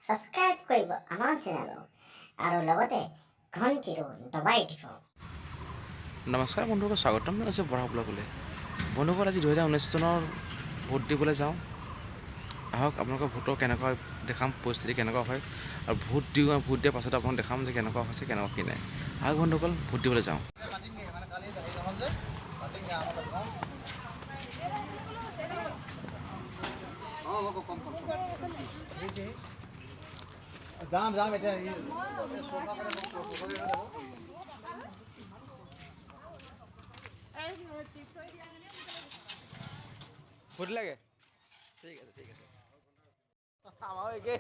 Subscribe কৰিব আমাৰ চেনেলক আৰু লগতে ঘণ্টিটো দবাই দিব। নমস্কাৰ বন্ধুসকল, স্বাগতম জনাইছোঁ বঢ়া ব্লগলৈ। বন্ধুসকল, আজি 2019 চনৰ ভোট দিবলৈ যাওঁ। আহক আপোনালোকৰ ভোটৰ কেনেকুৱা দেখাম, পৰিস্থিতি কেনেকুৱা হয়, আৰু ভোট দিয়াৰ পাছত আপোনাক দেখাম যে কেনেকুৱা হৈছে কেনেকুৱা কি নাই। আহক বন্ধুসকল, ভোট দিবলৈ যাওঁ। যাম এতিয়া ভোট লাগে, ঠিক আছে ঠিক আছে। আমাৰো একে।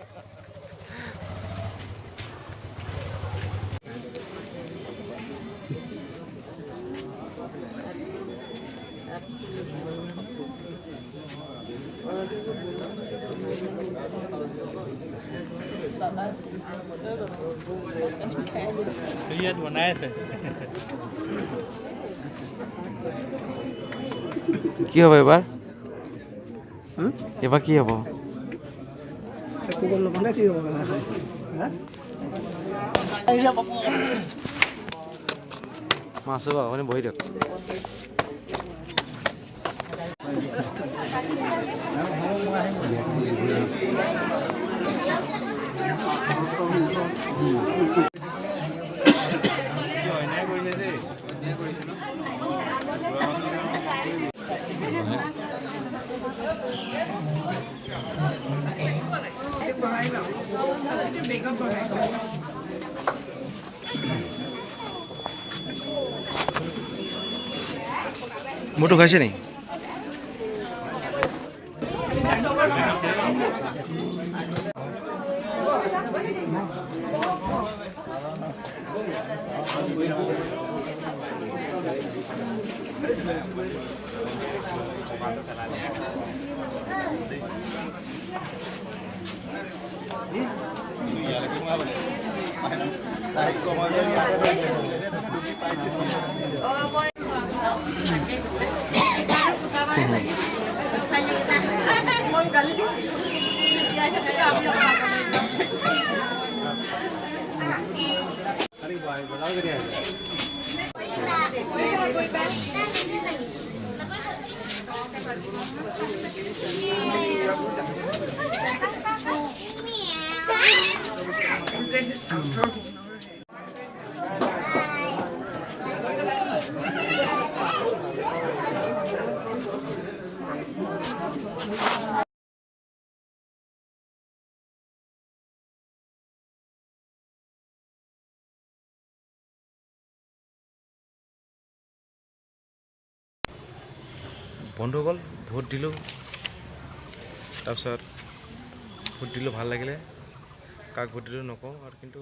ইয়াত বনাই আছে। কি হ'ব এবাৰ? এবাৰ কি হ'ব? মই আছোঁ বাৰু, আপুনি বহি দিয়ক। মোৰটো খাইছে নি? বন্ধুসকল, ভোট দিলোঁ, তাৰপিছত ভোট দিলোঁ, ভাল লাগিলে। কাক ভোট দিলোঁ নকওঁ, আৰু কিন্তু